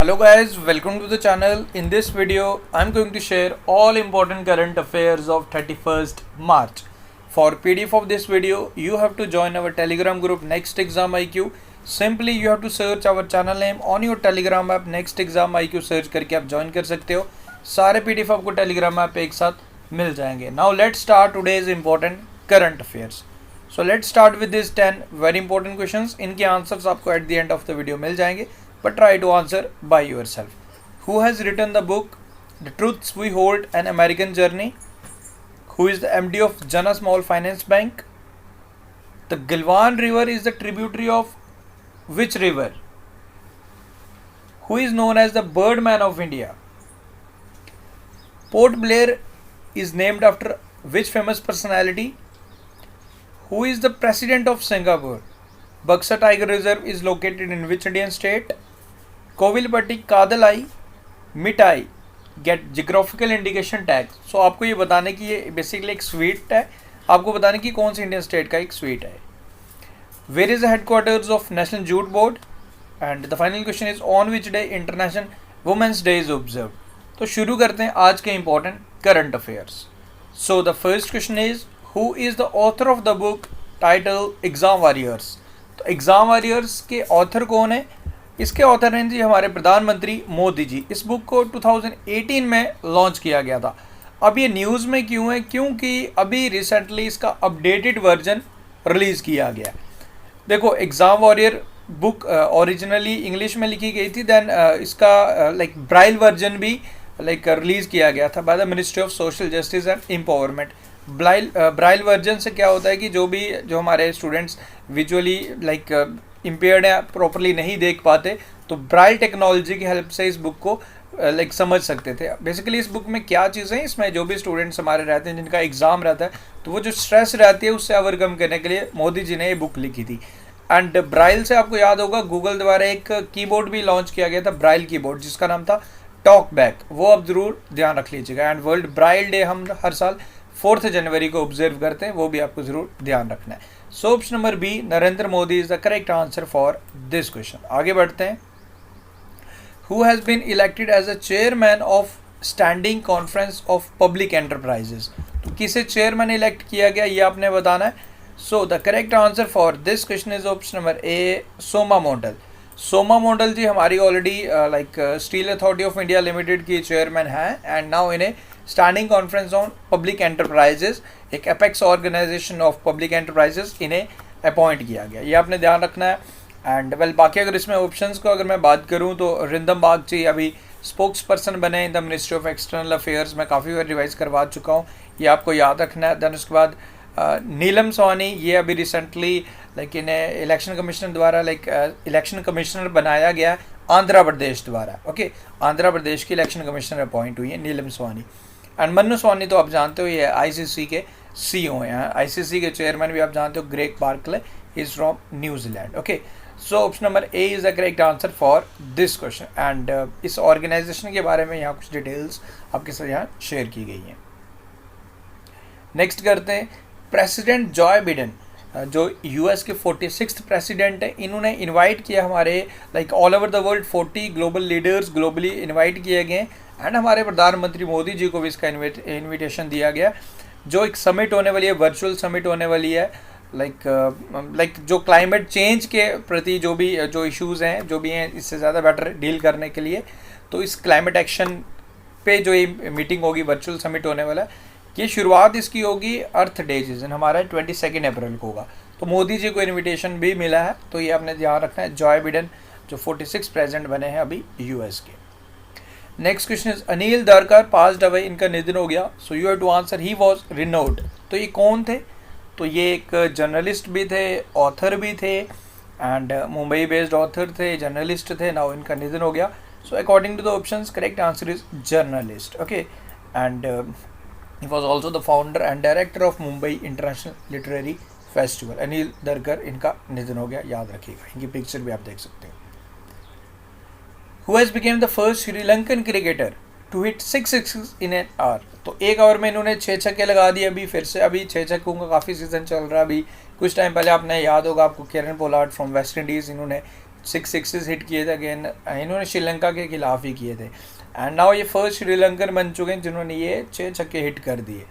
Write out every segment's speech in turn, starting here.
Hello guys, welcome to the channel. In this video, I'm going to share all important current affairs of 31st March. For PDF of this video, you have to join our Telegram group Next Exam IQ. Simply you have to search our channel name on your Telegram app Next Exam IQ search करके आप join कर सकते हो. सारे PDF आपको Telegram app पे एक साथ मिल जाएंगे. Now let's start today's important current affairs. So let's start with these 10 very important questions. इनके answers आपको at the end of the video मिल जाएंगे. But try to answer by yourself. Who has written the book The Truths We Hold, An American Journey? Who is the MD of Jana Small Finance Bank? The Gilwan River is the tributary of which river? Who is known as the Birdman of India? Port Blair is named after which famous personality? Who is the president of Singapore? Buxa Tiger Reserve is located in which Indian state? Kovilpatti कादलाई मिठाई gate geographical indication tag. सो आपको ये बताने की ये basically एक sweet है, आपको बताने की कौन सी इंडियन स्टेट का एक स्वीट है. Where is the headquarters of national jute board? And the final question is on which day international women's day is observe. तो शुरू करते हैं आज के important current affairs. So the first question is who is the author of the book title exam warriors? तो exam warriors के author कौन है? इसके ऑथर हैं जी हमारे प्रधानमंत्री मोदी जी. इस बुक को 2018 में लॉन्च किया गया था. अब ये न्यूज़ में क्यों है? क्योंकि अभी रिसेंटली इसका अपडेटेड वर्जन रिलीज़ किया गया. देखो, exam warrior book originally English में लिखी गई थी, देन इसका लाइक ब्राइल वर्जन भी लाइक रिलीज़ किया गया था by the ministry of social justice and empowerment. Braille version से क्या होता है कि जो हमारे स्टूडेंट्स विजुअली लाइक इम्पेयर्ड है, प्रॉपरली नहीं देख पाते, तो ब्राइल टेक्नोलॉजी की हेल्प से इस बुक को लाइक समझ सकते थे. बेसिकली इस बुक में क्या चीज़ें हैं, इसमें जो भी स्टूडेंट्स हमारे रहते हैं जिनका एग्ज़ाम रहता है, तो वो जो स्ट्रेस रहती है उससे ओवरकम करने के लिए मोदी जी ने ये बुक लिखी थी. एंड ब्राइल से आपको याद होगा गूगल द्वारा एक कीबोर्ड भी लॉन्च किया गया था, ब्राइल कीबोर्ड, जिसका नाम था टॉक बैक. वो आप ज़रूर ध्यान रख लीजिएगा. एंड वर्ल्ड ब्राइल डे हम हर साल 4 जनवरी को ऑब्जर्व करते हैं, वो भी आपको ज़रूर ध्यान रखना है. So option number B, Narendra Modi is the correct answer for this question. आगे बढ़ते हैं. Who has been elected as a chairman of standing conference of public enterprises? तो किसे चेयरमैन इलेक्ट किया गया ये आपने बताना है. So the correct answer for this question is option number A, Soma Mondal. Soma Mondal ji हमारी already like Steel Authority of India Limited की चेयरमैन हैं, एंड नाउ इन्हें Standing Conference on Public Enterprises, एक apex organisation of public enterprises, इन्हें appoint किया गया. ये आपने ध्यान रखना है. एंड वेल बाकी अगर इसमें ऑप्शंस को अगर मैं बात करूं तो रिंदम बागची अभी स्पोक्स पर्सन बने in the ministry of external affairs. मैं काफ़ी बार रिवाइज करवा चुका हूँ, ये आपको याद रखना है. देन उसके बाद नीलम सोनी, ये अभी रिसेंटली लाइक इन्हें इलेक्शन कमिश्नर द्वारा लाइक इलेक्शन कमिश्नर बनाया गया आंध्र प्रदेश द्वारा. ओके, आंध्र प्रदेश की इलेक्शन कमिश्नर अपॉइंट हुई है नीलम सोनी. एंड मन्नू सोनी तो आप जानते हो ये आईसीसी के सीईओ हैं. आईसीसी के चेयरमैन भी आप जानते हो Greg Barclay, is from New Zealand. Okay, so option number A is the correct answer for this question. And इस ऑर्गेनाइजेशन के बारे में यहाँ कुछ डिटेल्स आपके साथ यहाँ शेयर की गई हैं. नेक्स्ट करते हैं. प्रेसिडेंट जॉय बिडेन जो यूएस के 46th प्रेसिडेंट है, इन्होंने इनवाइट किया हमारे like all over the world 40 global leaders globally invite किए गए. एंड हमारे प्रधानमंत्री मोदी जी को भी इसका इनविटेशन दिया गया, जो एक समिट होने वाली है, वर्चुअल समिट होने वाली है, लाइक जो क्लाइमेट चेंज के प्रति जो इश्यूज़ हैं जो भी हैं इससे ज़्यादा बेटर डील करने के लिए. तो इस क्लाइमेट एक्शन पे जो ये मीटिंग होगी, वर्चुअल समिट होने वाला है, ये शुरुआत इसकी होगी अर्थ डे जिस दिन हमारा 22 अप्रैल को होगा. तो मोदी जी को इनविटेशन भी मिला है, तो ये आपने ध्यान रखना है. जॉय बिडेन जो 46 प्रेसिडेंट बने हैं अभी यूएस के. Next question is Anil Dharker passed away, इनका निधन हो गया. So you have to answer he was renowned. तो ये कौन थे? तो ये एक जर्नलिस्ट भी थे, ऑथर भी थे, एंड मुंबई बेस्ड ऑथर थे, जर्नलिस्ट थे. नाउ इनका निधन हो गया. So according to the options correct answer is journalist. Okay, and he was also the founder and director of Mumbai International Literary Festival. Anil Dharker इनका निधन हो गया, याद रखिएगा. इनकी पिक्चर भी आप देख सकते हैं. Who has became the first Sri Lankan cricketer to hit 6 sixes in an hour? तो एक ओवर में इन्होंने 6 छक्के लगा दिए. अभी फिर से अभी 6 छक्कों का काफ़ी सीजन चल रहा है. अभी कुछ टाइम पहले आपने याद होगा आपको Kieron Pollard from West Indies, इन्होंने 6 सिक्सेस हिट किए थे अगेन, इन्होंने श्रीलंका के खिलाफ ही किए थे। एंड नाउ ये फर्स्ट श्रीलंकन बन चुके हैं जिन्होंने ये 6 छक्के हिट कर दिए।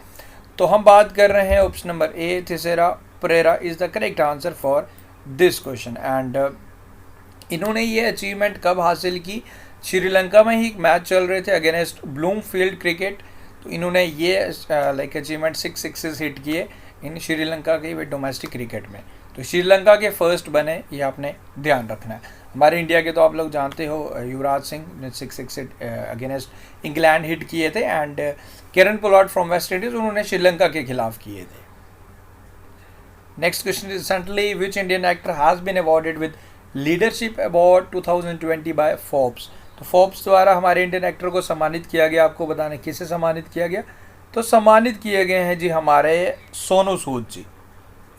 तो हम बात कर रहे हैं option number A, Thisara Perera is the correct answer for this question. And इन्होंने ये अचीवमेंट कब हासिल की, श्रीलंका में ही मैच चल रहे थे अगेंस्ट ब्लूमफील्ड क्रिकेट, तो इन्होंने ये लाइक अचीवमेंट 6 सिक्सेस हिट किए इन श्रीलंका के डोमेस्टिक क्रिकेट में। तो श्रीलंका के फर्स्ट बने, ये आपने ध्यान रखना है। हमारे इंडिया के तो आप लोग जानते हो युवराज सिंह ने 6 सिक्स अगेंस्ट इंग्लैंड हिट किए थे, and Kieron Pollard from West Indies उन्होंने श्रीलंका के खिलाफ किए थे। Next question, recently which Indian actor has been awarded with leadership award 2020 by Forbes. तो फोर्ब्स द्वारा हमारे इंडियन एक्टर को सम्मानित किया गया। आपको बताना किसे सम्मानित किया गया, तो सम्मानित किए गए हैं जी हमारे Sonu Sood ji.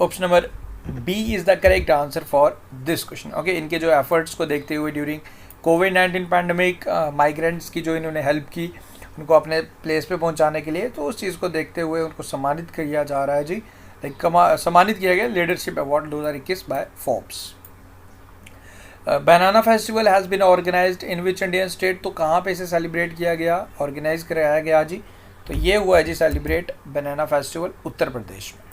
Option number B is the correct answer for this question. Okay, इनके जो एफर्ट्स को देखते हुए ड्यूरिंग कोविड-19 पैंडमिक माइग्रेंट्स की जो इन्होंने हेल्प की उनको अपने प्लेस पे पहुंचाने के लिए, तो उस चीज़ को देखते हुए उनको सम्मानित किया जा रहा है जी, लाइक सम्मानित किया गया leadership award 2021 by Forbes. Banana festival has been organized in which Indian state. तो कहाँ पे इसे सेलिब्रेट किया गया, ऑर्गेनाइज कराया गया जी, तो ये हुआ है जी सेलिब्रेट बनाना फेस्टिवल उत्तर प्रदेश में।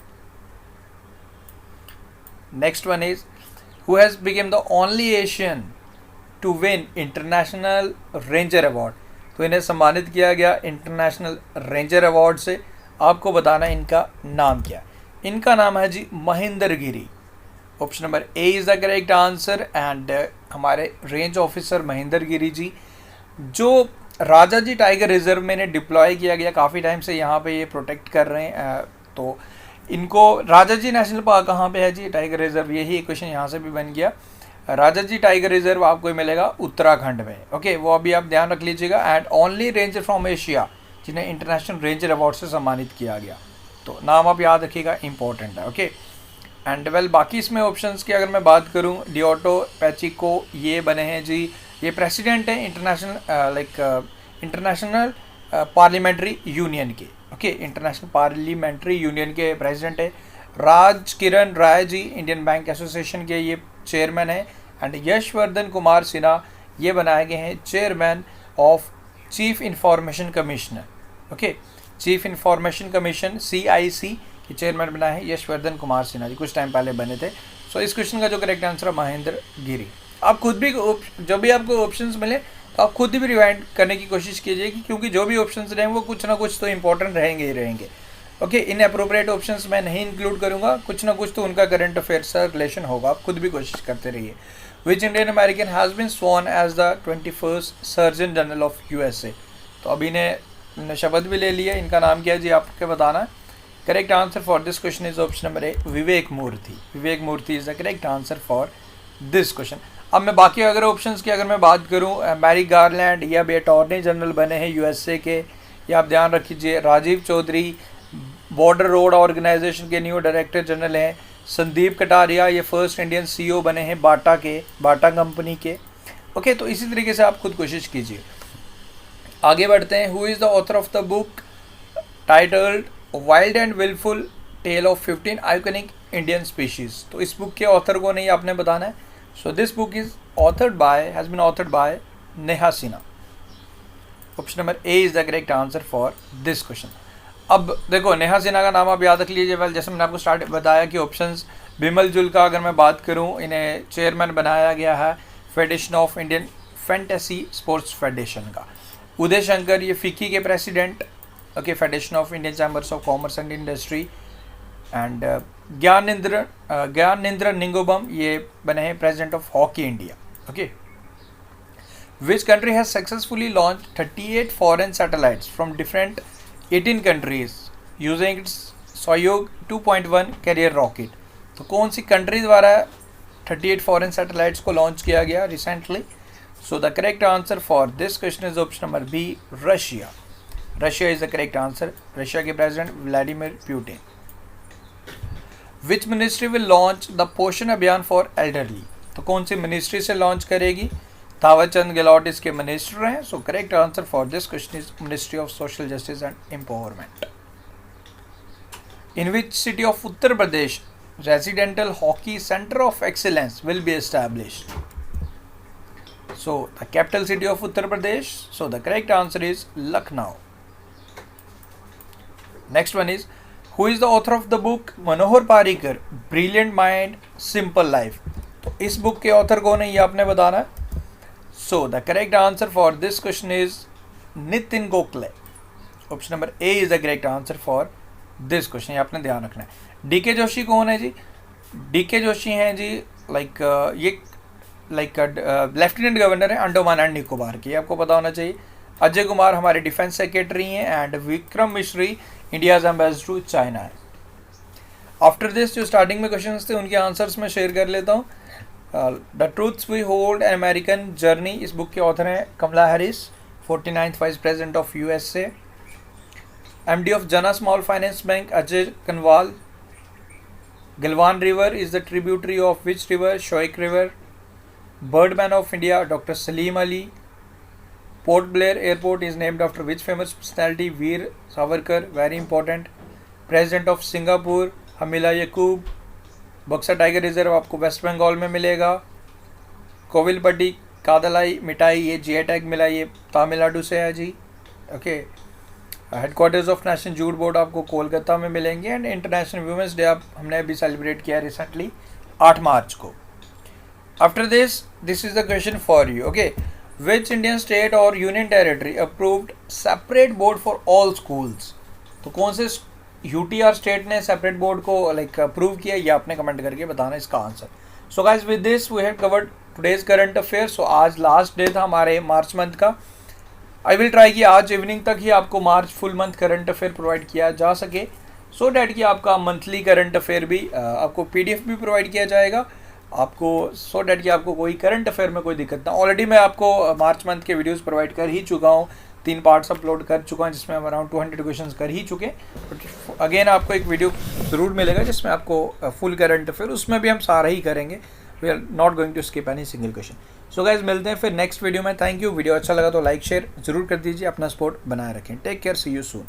Next one is who has become the only Asian to win international ranger award. तो इन्हें सम्मानित किया गया इंटरनेशनल रेंजर अवार्ड से। आपको बताना इनका नाम क्या है। इनका नाम है जी Mahendra Giri. Option number A is the correct answer. And हमारे रेंज ऑफिसर महेंद्र गिरी जी, जो राजा जी टाइगर रिजर्व में इन्हें डिप्लॉय किया गया, काफ़ी टाइम से यहाँ पे ये प्रोटेक्ट कर रहे हैं। तो इनको राजा जी नेशनल पार्क कहाँ पे है जी, टाइगर रिजर्व, यही क्वेश्चन यहाँ से भी बन गया। राजा जी टाइगर रिजर्व आपको मिलेगा उत्तराखंड में। ओके, वो अभी आप ध्यान रख लीजिएगा। And only ranger from Asia जिन्हें इंटरनेशनल रेंजर अवार्ड से सम्मानित किया गया, तो नाम आप याद रखिएगा, इंपॉर्टेंट है। ओके, एंड वेल बाकी इसमें ऑप्शंस की अगर मैं बात करूं, डिओटो पैचिको ये बने हैं जी, ये प्रेसिडेंट हैं इंटरनेशनल पार्लियामेंट्री यूनियन के। ओके, इंटरनेशनल पार्लियामेंट्री यूनियन के प्रेसिडेंट है। राज किरण Rai ji Indian bank association के ये चेयरमैन है। एंड यशवर्धन कुमार सिन्हा ये बनाए गए हैं chairman of chief information commissioner. Okay, chief information commission CIC के चेयरमैन बनाए हैं यशवर्धन कुमार सिन्हा जी, कुछ टाइम पहले बने थे। सो इस क्वेश्चन का जो करेक्ट आंसर है महेंद्र गिरी। आप खुद भी जब भी आपको ऑप्शंस मिले तो आप खुद भी रिवाइंड करने की कोशिश कीजिए, क्योंकि जो भी ऑप्शंस रहेंगे वो कुछ ना कुछ तो इंपॉर्टेंट रहेंगे ही रहेंगे। ओके, इन अप्रोप्रिएट ऑप्शंस मैं नहीं इंक्लूड करूंगा, कुछ ना कुछ तो उनका करंट अफेयर से रिलेशन होगा, आप खुद भी कोशिश करते रहिए। Which Indian American has been sworn as the 21st surgeon general of USA। तो अभी ने शपथ भी ले लिया, इनका नाम क्या है जी आपको बताना है। Correct answer for this question is option number A, Vivek Murthy. Vivek Murthy is the correct answer for this question. अब मैं बाकी अगर ऑप्शंस की अगर मैं बात करूं, मैरिक गारलैंड ये अभी अटॉर्नी जनरल बने हैं USA के, ये आप ध्यान रखिए। Rajiv Chaudhary border road organization के न्यू डायरेक्टर जनरल हैं। संदीप कटारिया ये फर्स्ट इंडियन CEO बने हैं बाटा कंपनी के। ओके, तो इसी तरीके से आप खुद कोशिश कीजिए। आगे बढ़ते हैं। Who is the author of the book titled wild and wilful tale of 15 iconic Indian species. तो इस बुक के ऑथर को नहीं आपने बताना है। So this book is has been authored by Neha Sinha. Option number A is the correct answer for this question. अब देखो नेहा सिन्हा का नाम आप याद रख लीजिए। वेल जैसे मैंने आपको स्टार्ट बताया कि ऑप्शंस, बिमल जुल का अगर मैं बात करूं, इन्हें चेयरमैन बनाया गया है Federation of Indian Fantasy Sports Federation का। उदय शंकर ये फिक्की के president, okay, Federation of Indian Chambers of Commerce and Industry. And Gyanendra Ningombam ये बने हैं president of Hockey India. Okay, which country has successfully launch 38 foreign satellites from different 18 countries using its Soyuz 2.1 carrier rocket. तो कौन सी country द्वारा 38 foreign satellites को launch किया गया recently? So the correct answer for this question is option number B, Russia. Russia is the correct answer. Russia के president Vladimir Putin. Which ministry will launch the Poshan Abhiyan for elderly. तो कौन सी ministry से launch करेगी? थावरचंद गहलोत इसके minister हैं। So correct answer for this question is ministry of social justice and empowerment. In which city of Uttar Pradesh residential hockey centre of excellence will be established. So the capital city of Uttar Pradesh. So the correct answer is Lucknow. Next one is, who is the author of the book Manohar Parrikar Brilliant Mind Simple Life? तो इस book के author कौन है ये आपने बताना है. So the correct answer for this question is Nitin Gokhale. Option number A is the correct answer for this question. ये आपने ध्यान रखना है. डीके जोशी कौन है जी? डीके जोशी हैं जी ये लेफ्टिनेंट गवर्नर है अंडमान एंड निकोबार की, आपको पता होना चाहिए. अजय कुमार हमारे डिफेंस सेक्रेटरी हैं and Vikram Misri India's ambassador to China है. आफ्टर दिस जो स्टार्टिंग में क्वेश्चन थे उनके आंसर्स में शेयर कर लेता हूँ. The truths we hold an American journey, इस बुक के ऑथर हैं Kamala Harris, 49th vice president of USA. MD of Jana small finance bank Ajay Kanwal. Galwan river is the tributary of which river? Shyok river. Birdman of India doctor Salim Ali. Port Blair airport is named after which famous personality? Veer Savarkar, very important. President of Singapore हमीला Yacob. Buxa tiger reserve आपको वेस्ट बंगाल में मिलेगा. कोविलपट्टी कादलाई मिठाई ये GI tag मिला, ये तमिलनाडु से है जी. Okay. Headquarters of national jute Board आपको कोलकाता में मिलेंगे. एंड इंटरनेशनल वुमेंस डे आप हमने अभी सेलिब्रेट किया रिसेंटली 8 मार्च को. After this is the question for you. Okay. Which Indian state और union territory approved separate board for all schools? तो कौन से यूटी और स्टेट ने सेपरेट बोर्ड को अप्रूव किया, ये आपने कमेंट करके बताना इसका answer. So guys with this we have covered today's current affair. So आज लास्ट डे था हमारे मार्च मंथ का. आई विल ट्राई कि आज इवनिंग तक ही आपको March full month current affair provide किया जा सके, सो डैट कि आपका मंथली करंट अफेयर भी आपको पीडीएफ भी प्रोवाइड किया जाएगा आपको, सो डैट कि आपको कोई करंट अफेयर में कोई दिक्कत ना. ऑलरेडी मैं आपको मार्च मंथ के वीडियोस प्रोवाइड कर ही चुका हूँ, 3 पार्ट्स अपलोड कर चुका हूँ जिसमें हम अराउंड 200 क्वेश्चंस कर ही चुके. बट अगेन आपको एक वीडियो ज़रूर मिलेगा जिसमें आपको फुल करंट अफेयर, उसमें भी हम सारा ही करेंगे. We are not going to skip any single question. So guys मिलते हैं फिर नेक्स्ट वीडियो में. Thank you. वीडियो अच्छा लगा तो लाइक शेयर जरूर कर दीजिए. अपना सपोर्ट बनाए रखें. Take care. See you soon.